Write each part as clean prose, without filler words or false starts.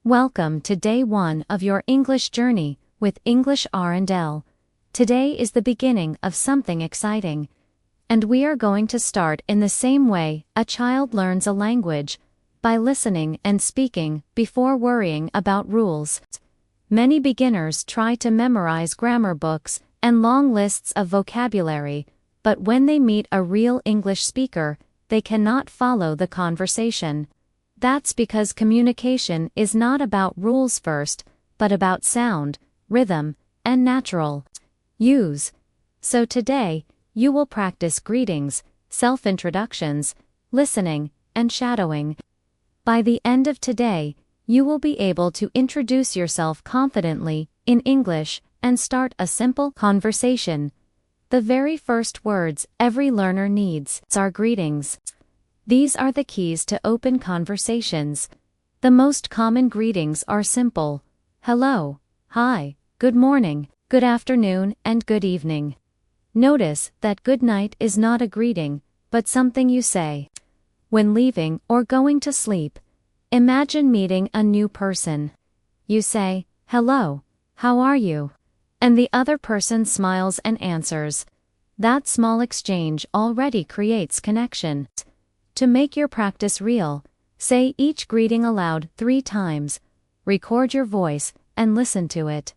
Welcome to day 1 of your English journey with English R&L. Today is the beginning of something exciting. And we are going to start in the same way a child learns a language, by listening and speaking before worrying about rules. Many beginners try to memorize grammar books and long lists of vocabulary, but when they meet a real English speaker, they cannot follow the conversation. That's because communication is not about rules first, but about sound, rhythm, and natural use. So today, you will practice greetings, self-introductions, listening, and shadowing. By the end of today, you will be able to introduce yourself confidently in English and start a simple conversation. The very first words every learner needs are greetings. These are the keys to open conversations. The most common greetings are simple: hello, hi, good morning, good afternoon, and good evening. Notice that good night is not a greeting, but something you say when leaving or going to sleep. Imagine meeting a new person. You say, hello, how are you? And the other person smiles and answers. That small exchange already creates connection. To make your practice real, say each greeting aloud 3 times. Record your voice and listen to it.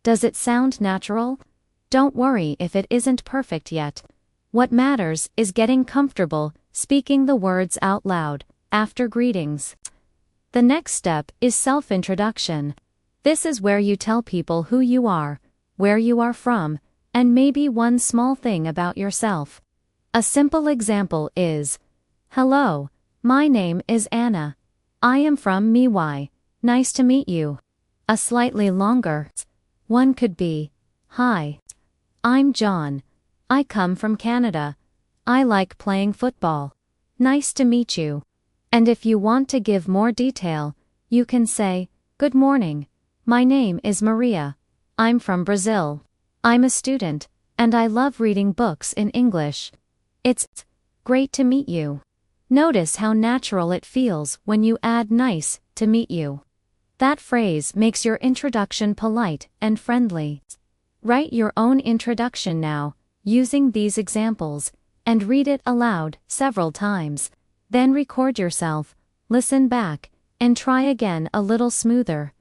Does it sound natural? Don't worry if it isn't perfect yet. What matters is getting comfortable speaking the words out loud after greetings. The next step is self-introduction. This is where you tell people who you are, where you are from, and maybe one small thing about yourself. A simple example is, hello, my name is Anna. I am from Miwai. Nice to meet you. A slightly longer one could be, hi, I'm John. I come from Canada. I like playing football. Nice to meet you. And if you want to give more detail, you can say, good morning. My name is Maria. I'm from Brazil. I'm a student, and I love reading books in English. It's great to meet you. Notice how natural it feels when you add nice to meet you. That phrase makes your introduction polite and friendly. Write your own introduction now, using these examples, and read it aloud several times. Then record yourself, listen back, and try again a little smoother.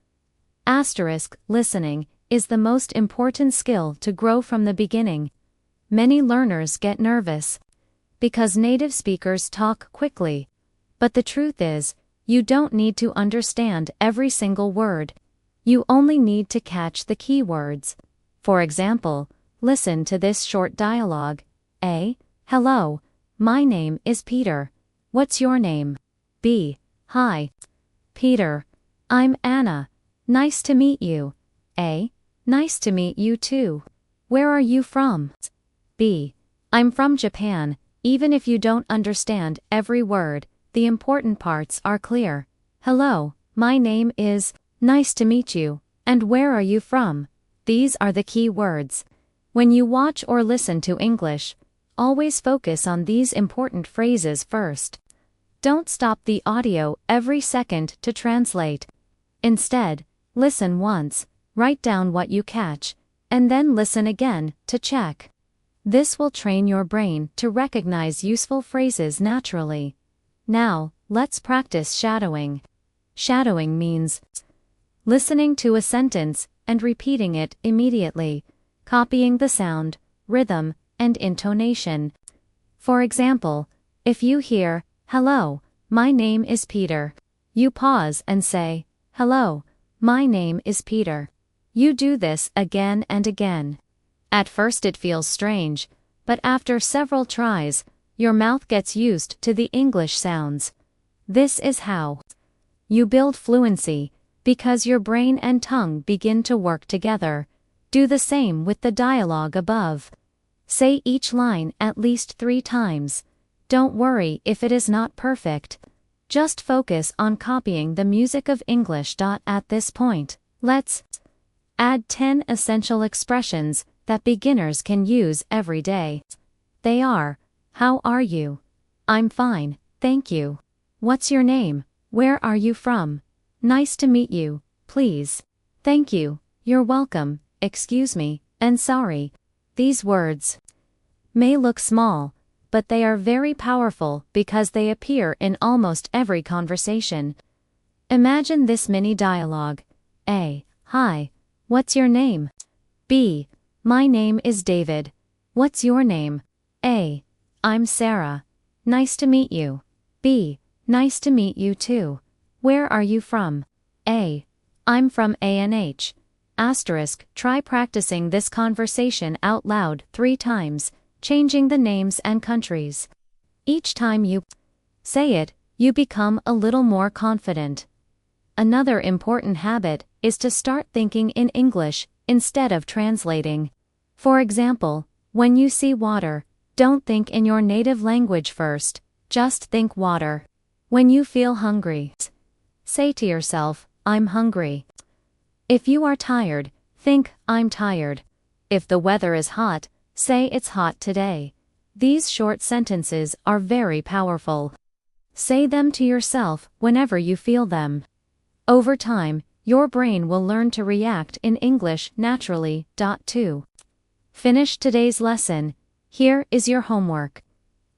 Listening is the most important skill to grow from the beginning. Many learners get nervous because native speakers talk quickly. But the truth is, you don't need to understand every single word. You only need to catch the key words. For example, listen to this short dialogue. A. Hello, my name is Peter. What's your name? B. Hi, Peter. I'm Anna. Nice to meet you. A. Nice to meet you too. Where are you from? B. I'm from Japan. Even if you don't understand every word, the important parts are clear. Hello, my name is, nice to meet you, and where are you from? These are the key words. When you watch or listen to English, always focus on these important phrases first. Don't stop the audio every second to translate. Instead, listen once, write down what you catch, and then listen again to check. This will train your brain to recognize useful phrases naturally. Now, let's practice shadowing. Shadowing means listening to a sentence and repeating it immediately, copying the sound, rhythm, and intonation. For example, if you hear, hello, my name is Peter, you pause and say, hello, my name is Peter. You do this again and again. At first it feels strange, but after several tries, your mouth gets used to the English sounds. This is how you build fluency, because your brain and tongue begin to work together. Do the same with the dialogue above. Say each line at least 3 times. Don't worry if it is not perfect. Just focus on copying the music of English. At this point, let's add 10 essential expressions that beginners can use every day. They are, how are you? I'm fine, thank you. What's your name? Where are you from? nice to meet you, please. Thank you, you're welcome, excuse me, and sorry. These words may look small, but they are very powerful because they appear in almost every conversation. Imagine this mini dialogue. A. Hi, what's your name? B. My name is David. What's your name? A. I'm Sarah. Nice to meet you. B. Nice to meet you too. Where are you from? A. I'm from ANH. Asterisk, try practicing this conversation out loud 3 times, changing the names and countries. Each time you say it, you become a little more confident. Another important habit is to start thinking in English instead of translating. For example, when you see water, don't think in your native language first, just think water. When you feel hungry, say to yourself, I'm hungry. If you are tired, think, I'm tired. If the weather is hot, say it's hot today. These short sentences are very powerful. Say them to yourself whenever you feel them. Over time, your brain will learn to react in English naturally. 2. Finish today's lesson. Here is your homework.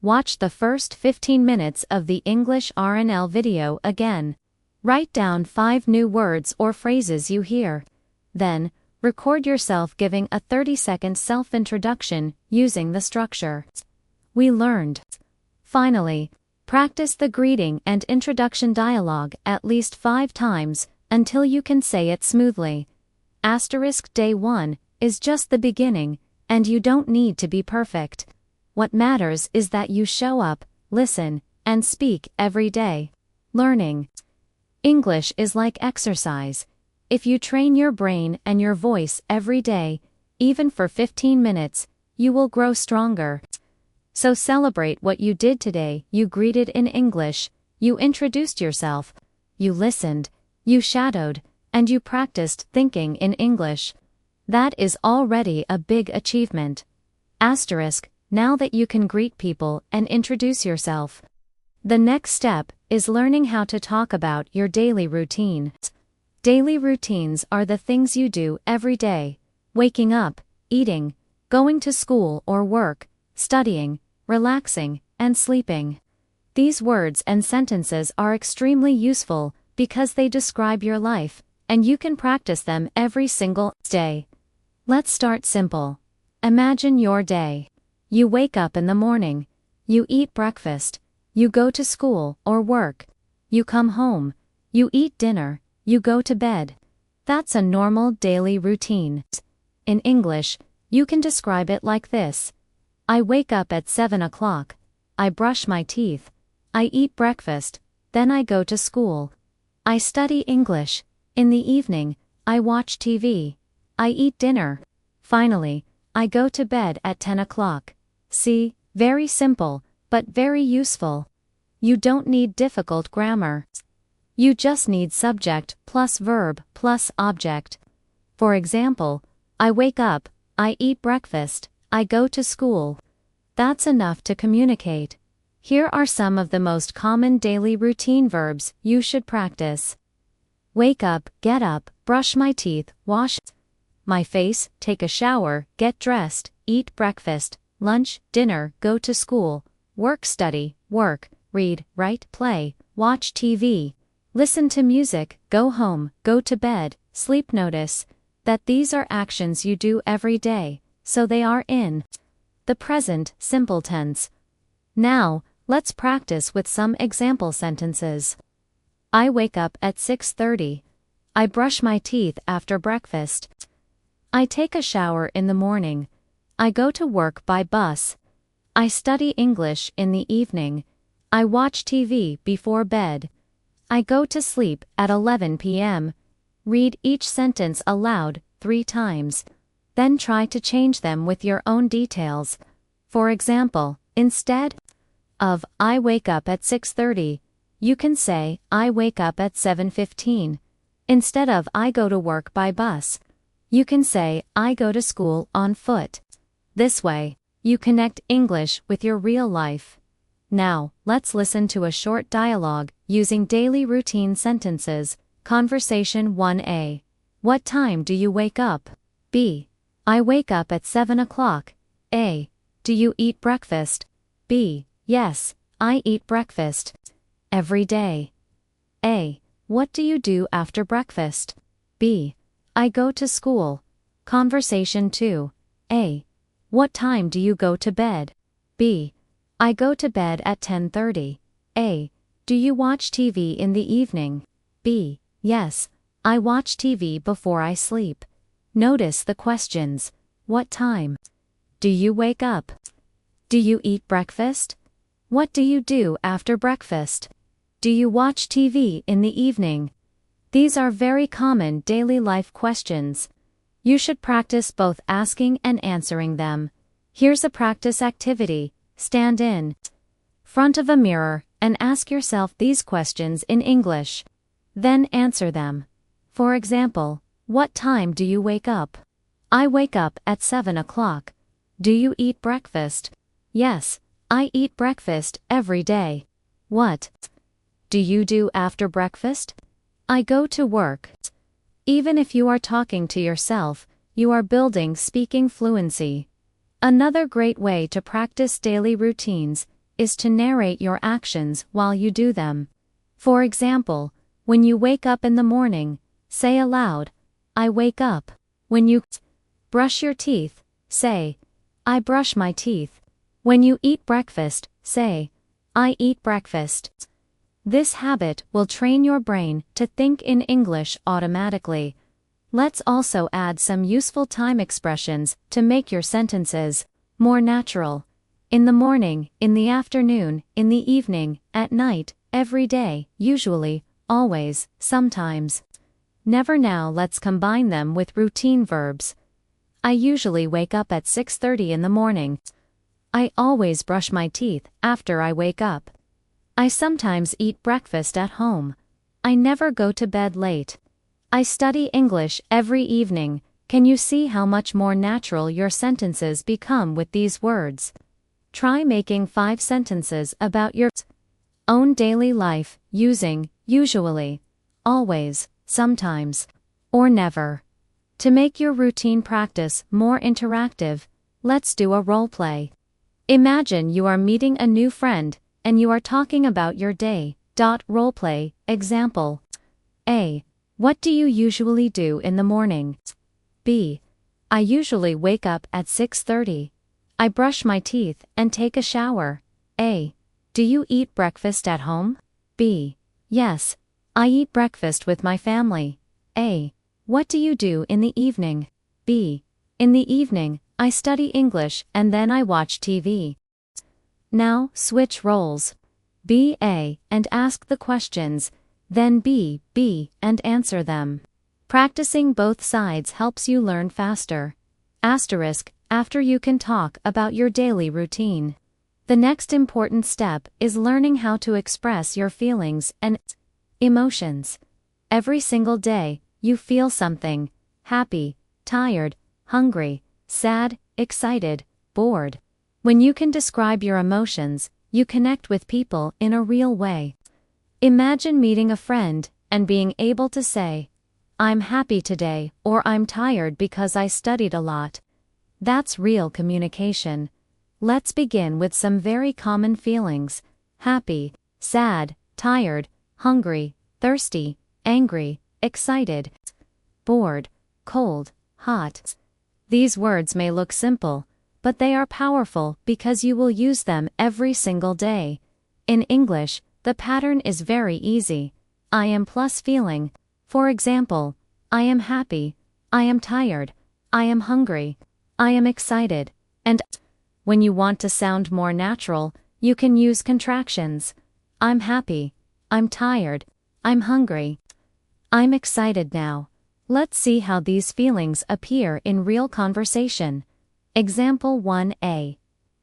Watch the first 15 minutes of the English R&L video again. Write down 5 new words or phrases you hear. Then, record yourself giving a 30-second self-introduction using the structure we learned. Finally, practice the greeting and introduction dialogue at least 5 times until you can say it smoothly. Asterisk day 1 is just the beginning, and you don't need to be perfect. What matters is that you show up, listen, and speak every day. Learning English is like exercise. If you train your brain and your voice every day, even for 15 minutes, you will grow stronger. So celebrate what you did today. You greeted in English, you introduced yourself, you listened, you shadowed, and you practiced thinking in English. That is already a big achievement. Asterisk, now that you can greet people and introduce yourself. The next step is learning how to talk about your daily routine. Daily routines are the things you do every day: waking up, eating, going to school or work, studying, relaxing, and sleeping. These words and sentences are extremely useful because they describe your life, and you can practice them every single day. Let's start simple. Imagine your day. You wake up in the morning. You eat breakfast. You go to school or work. You come home. You eat dinner. You go to bed. That's a normal daily routine. In English, you can describe it like this. I wake up at 7 o'clock. I brush my teeth. I eat breakfast. Then I go to school. I study English. In the evening, I watch TV. I eat dinner. Finally, I go to bed at 10 o'clock. See, very simple, but very useful. You don't need difficult grammar. You just need subject plus verb plus object. For example, I wake up, I eat breakfast, I go to school. That's enough to communicate. Here are some of the most common daily routine verbs you should practice. Wake up, get up, brush my teeth, wash my face, take a shower, get dressed, eat breakfast, lunch, dinner, go to school, work, study, work, read, write, play, watch TV, listen to music, go home, go to bed, sleep. Notice that these are actions you do every day, so they are in the present simple tense. Now, let's practice with some example sentences. I wake up at 6:30. I brush my teeth after breakfast. I take a shower in the morning. I go to work by bus. I study English in the evening. I watch TV before bed. I go to sleep at 11 p.m. Read each sentence aloud 3 times. Then try to change them with your own details. For example, instead of I wake up at 6:30, you can say I wake up at 7:15. Instead of I go to work by bus, you can say I go to school on foot. This way, you connect English with your real life. Now, let's listen to a short dialogue using daily routine sentences, Conversation 1A. What time do you wake up? B. I wake up at 7 o'clock. A. Do you eat breakfast? B. Yes, I eat breakfast. Every day. A. What do you do after breakfast? B. I go to school. Conversation 2. A. What time do you go to bed? B. I go to bed at 10:30. A. Do you watch TV in the evening? B. Yes, I watch TV before I sleep. Notice the questions. What time? Do you wake up? Do you eat breakfast? What do you do after breakfast? Do you watch TV in the evening? These are very common daily life questions. You should practice both asking and answering them. Here's a practice activity. Stand in front of a mirror and ask yourself these questions in English. Then answer them. For example, what time do you wake up? I wake up at 7 o'clock. Do you eat breakfast? Yes, I eat breakfast every day. What do you do after breakfast? I go to work. Even if you are talking to yourself, you are building speaking fluency. Another great way to practice daily routines is to narrate your actions while you do them. For example, when you wake up in the morning, say aloud, I wake up. When you brush your teeth, say, I brush my teeth. When you eat breakfast, say, I eat breakfast. This habit will train your brain to think in English automatically. Let's also add some useful time expressions to make your sentences more natural. In the morning, in the afternoon, in the evening, at night, every day, usually, always, sometimes. Never. Now let's combine them with routine verbs. I usually wake up at 6:30 in the morning. I always brush my teeth after I wake up. I sometimes eat breakfast at home. I never go to bed late. I study English every evening. Can you see how much more natural your sentences become with these words? Try making 5 sentences about your own daily life using usually, always, sometimes, or never. To make your routine practice more interactive, let's do a role play. Imagine you are meeting a new friend and you are talking about your day. Roleplay, example. A. What do you usually do in the morning? B. I usually wake up at 6:30. I brush my teeth and take a shower. A. Do you eat breakfast at home? B. Yes, I eat breakfast with my family. A. What do you do in the evening? B. In the evening, I study English and then I watch TV. Now, switch roles. Be A and ask the questions, then be B and answer them. Practicing both sides helps you learn faster. Asterisk, after you can talk about your daily routine. The next important step is learning how to express your feelings and emotions. Every single day, you feel something: happy, tired, hungry, sad, excited, bored. When you can describe your emotions, you connect with people in a real way. Imagine meeting a friend and being able to say, I'm happy today, or I'm tired because I studied a lot. That's real communication. Let's begin with some very common feelings: happy, sad, tired, hungry, thirsty, angry, excited, bored, cold, hot. These words may look simple, but they are powerful because you will use them every single day. In English, the pattern is very easy. I am plus feeling. For example, I am happy, I am tired, I am hungry, I am excited, and when you want to sound more natural, you can use contractions. I'm happy, I'm tired, I'm hungry, I'm excited now. Let's see how these feelings appear in real conversation. Example 1A.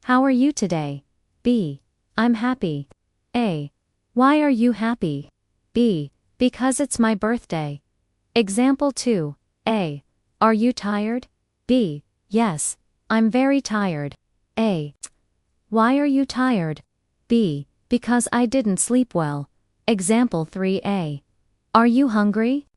How are you today? B. I'm happy. A. Why are you happy? B. Because it's my birthday. Example 2. A. Are you tired? B. Yes, I'm very tired. A. Why are you tired? B. Because I didn't sleep well. Example 3A. Are you hungry?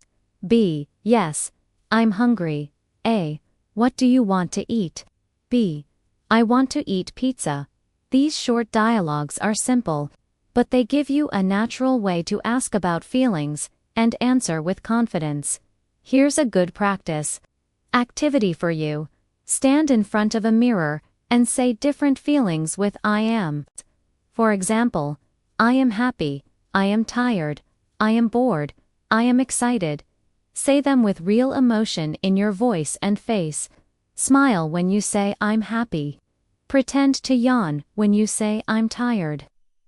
B. Yes, I'm hungry. A. What do you want to eat? B. I want to eat pizza. These short dialogues are simple, but they give you a natural way to ask about feelings and answer with confidence. Here's a good practice activity for you. Stand in front of a mirror and say different feelings with I am. For example, I am happy, I am tired, I am bored, I am excited. Say them with real emotion in your voice and face. Smile when you say I'm happy. Pretend to yawn when you say I'm tired.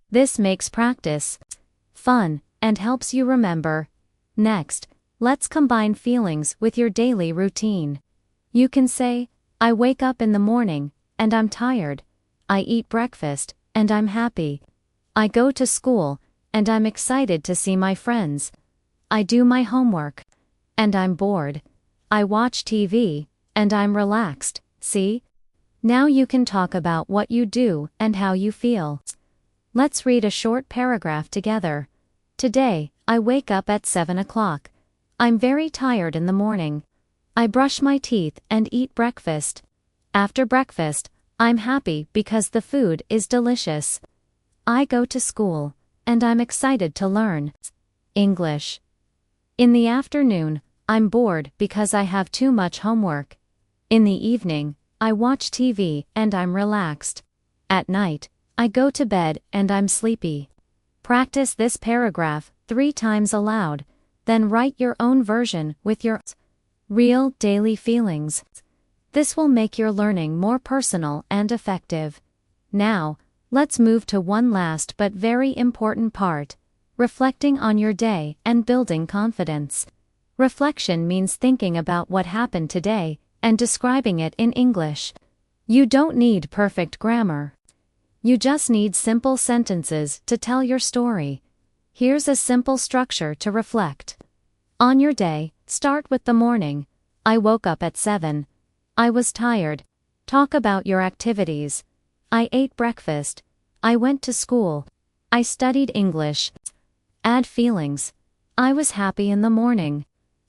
This makes practice fun and helps you remember. Next, let's combine feelings with your daily routine. You can say, I wake up in the morning, and I'm tired. I eat breakfast, and I'm happy. I go to school, and I'm excited to see my friends. I do my homework, and I'm bored. I watch TV, and I'm relaxed. See? Now you can talk about what you do and how you feel. Let's read a short paragraph together. Today, I wake up at 7 o'clock. I'm very tired in the morning. I brush my teeth and eat breakfast. After breakfast, I'm happy because the food is delicious. I go to school, and I'm excited to learn English. In the afternoon, I'm bored because I have too much homework. In the evening, I watch TV and I'm relaxed. At night, I go to bed and I'm sleepy. Practice this paragraph 3 times aloud, then write your own version with your real daily feelings. This will make your learning more personal and effective. Now, let's move to one last but very important part, reflecting on your day and building confidence. Reflection means thinking about what happened today and describing it in English. You don't need perfect grammar. You just need simple sentences to tell your story. Here's a simple structure to reflect. On your day, start with the morning. I woke up at 7. I was tired. Talk about your activities. I ate breakfast. I went to school. I studied English. Add feelings. I was happy in the morning.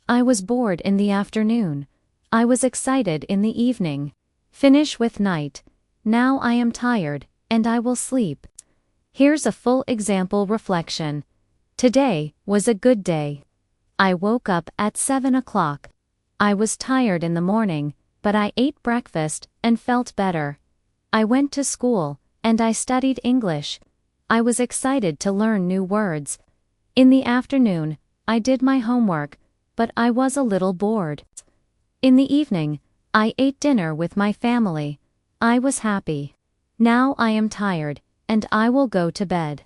I was bored in the afternoon. I was excited in the evening. Finish with night. Now I am tired, and I will sleep. Here's a full example reflection. Today was a good day. I woke up at 7 o'clock. I was tired in the morning, but I ate breakfast and felt better. I went to school, and I studied English. I was excited to learn new words. In the afternoon, I did my homework, but I was a little bored. In the evening, I ate dinner with my family. I was happy. Now I am tired, and I will go to bed.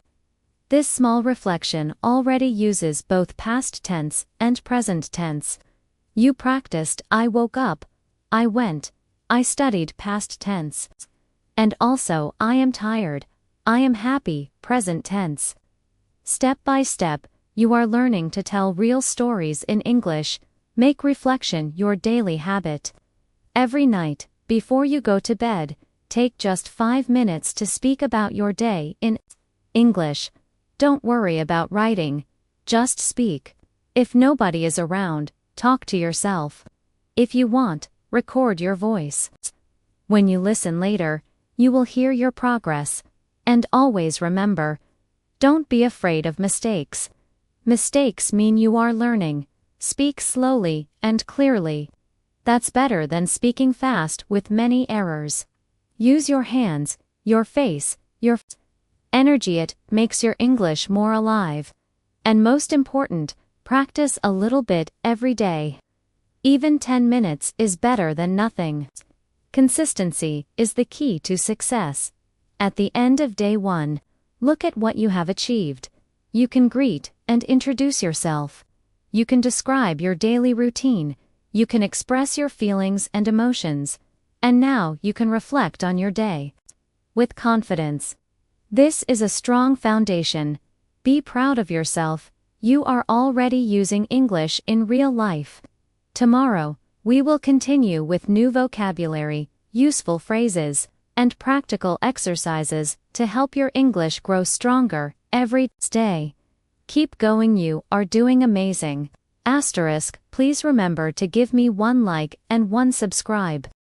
This small reflection already uses both past tense and present tense. You practiced I woke up, I went, I studied past tense. And also I am tired, I am happy, present tense. Step by step, you are learning to tell real stories in English. Make reflection your daily habit. Every night, before you go to bed, take just 5 minutes to speak about your day in English. Don't worry about writing. Just speak. If nobody is around, talk to yourself. If you want, record your voice. When you listen later, you will hear your progress. And always remember, don't be afraid of mistakes. Mistakes mean you are learning. Speak slowly and clearly. That's better than speaking fast with many errors. Use your hands, your face, your energy. It makes your English more alive. And most important, practice a little bit every day. Even 10 minutes is better than nothing. Consistency is the key to success. At the end of day 1, look at what you have achieved. You can greet and introduce yourself. You can describe your daily routine. You can express your feelings and emotions. And now you can reflect on your day with confidence. This is a strong foundation. Be proud of yourself. You are already using English in real life. Tomorrow, we will continue with new vocabulary, useful phrases, and practical exercises to help your English grow stronger every day. Keep going, you are doing amazing. Asterisk, please remember to give me one like and one subscribe.